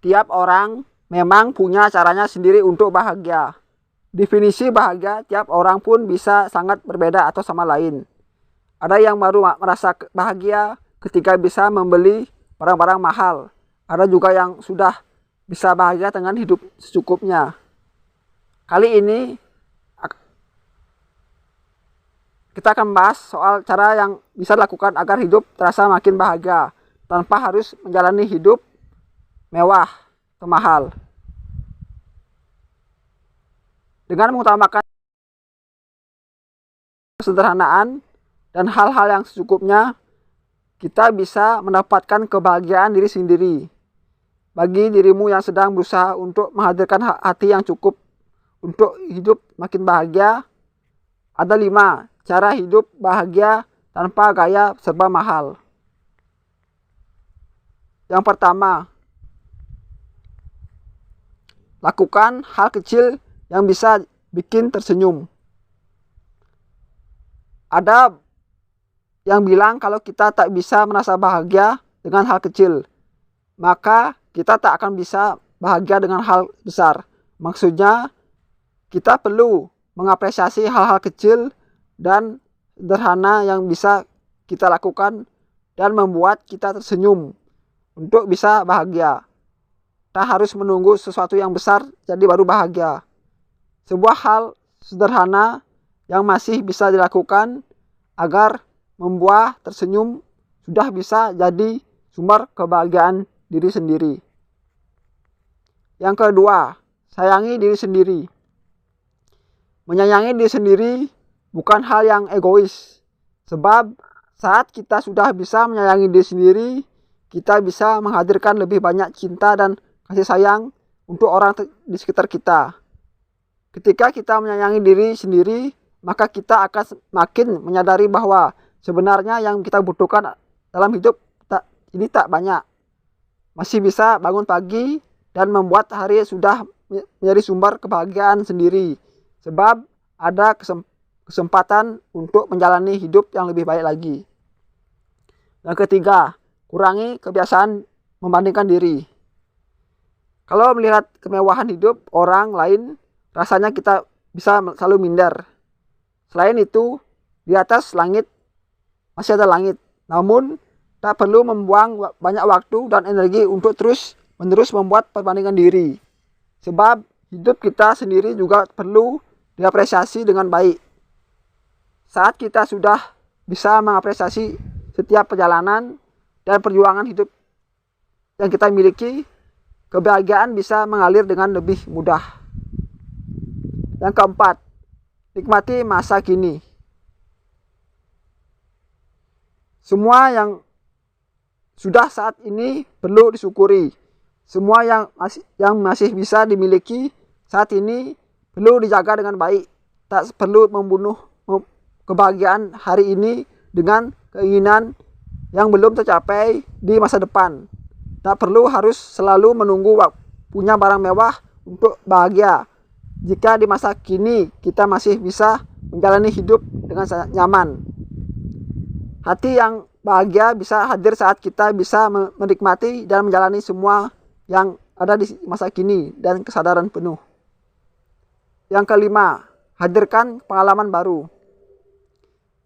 tiap orang memang punya caranya sendiri untuk bahagia. Definisi bahagia tiap orang pun bisa sangat berbeda atau sama lain. Ada yang baru merasa bahagia ketika bisa membeli barang-barang mahal. Ada juga yang sudah bisa bahagia dengan hidup secukupnya. Kali ini kita akan membahas soal cara yang bisa dilakukan agar hidup terasa makin bahagia tanpa harus menjalani hidup mewah atau mahal. Dengan mengutamakan kesederhanaan dan hal-hal yang secukupnya, kita bisa mendapatkan kebahagiaan diri sendiri. Bagi dirimu yang sedang berusaha untuk menghadirkan hati yang cukup untuk hidup makin bahagia, ada 5 cara hidup bahagia tanpa gaya serba mahal. Yang pertama, lakukan hal kecil yang bisa bikin tersenyum. Ada yang bilang kalau kita tak bisa merasa bahagia dengan hal kecil, maka kita tak akan bisa bahagia dengan hal besar. Maksudnya, kita perlu mengapresiasi hal-hal kecil dan sederhana yang bisa kita lakukan dan membuat kita tersenyum untuk bisa bahagia. Tak harus menunggu sesuatu yang besar jadi baru bahagia. Sebuah hal sederhana yang masih bisa dilakukan agar membuat tersenyum sudah bisa jadi sumber kebahagiaan diri sendiri. Yang kedua, sayangi diri sendiri. Menyayangi diri sendiri bukan hal yang egois. Sebab saat kita sudah bisa menyayangi diri sendiri, kita bisa menghadirkan lebih banyak cinta dan kasih sayang untuk orang di sekitar kita. Ketika kita menyayangi diri sendiri, maka kita akan makin menyadari bahwa sebenarnya yang kita butuhkan dalam hidup ini tak banyak. Masih bisa bangun pagi dan membuat hari sudah menjadi sumber kebahagiaan sendiri. Sebab ada kesempatan untuk menjalani hidup yang lebih baik lagi. Yang ketiga, kurangi kebiasaan membandingkan diri. Kalau melihat kemewahan hidup orang lain, rasanya kita bisa selalu minder. Selain itu, di atas langit masih ada langit. Namun, tak perlu membuang banyak waktu dan energi untuk terus-menerus membuat perbandingan diri. Sebab hidup kita sendiri juga perlu diapresiasi dengan baik. Saat kita sudah bisa mengapresiasi setiap perjalanan dan perjuangan hidup yang kita miliki, kebahagiaan bisa mengalir dengan lebih mudah. Yang keempat, nikmati masa kini. Semua yang sudah saat ini perlu disyukuri. Semua yang masih bisa dimiliki saat ini perlu dijaga dengan baik. Tak perlu membunuh kebahagiaan hari ini dengan keinginan yang belum tercapai di masa depan. Tak perlu harus selalu menunggu punya barang mewah untuk bahagia. Jika di masa kini kita masih bisa menjalani hidup dengan nyaman. Hati yang bahagia bisa hadir saat kita bisa menikmati dan menjalani semua yang ada di masa kini dan kesadaran penuh. Yang kelima, hadirkan pengalaman baru.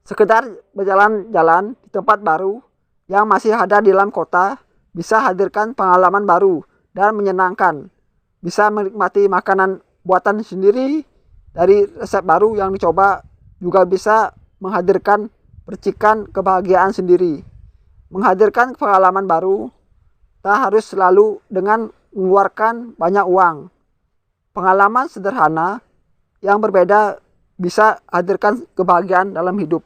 Sekedar berjalan-jalan di tempat baru yang masih ada di dalam kota bisa hadirkan pengalaman baru dan menyenangkan. Bisa menikmati makanan buatan sendiri dari resep baru yang dicoba, juga bisa menghadirkan percikan kebahagiaan sendiri. Menghadirkan pengalaman baru tak harus selalu dengan mengeluarkan banyak uang. Pengalaman sederhana yang berbeda bisa hadirkan kebahagiaan dalam hidup.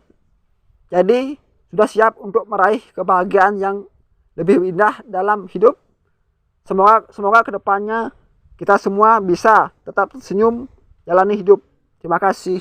Jadi, sudah siap untuk meraih kebahagiaan yang lebih indah dalam hidup? Semoga kedepannya kita semua bisa tetap senyum jalani hidup. Terima kasih.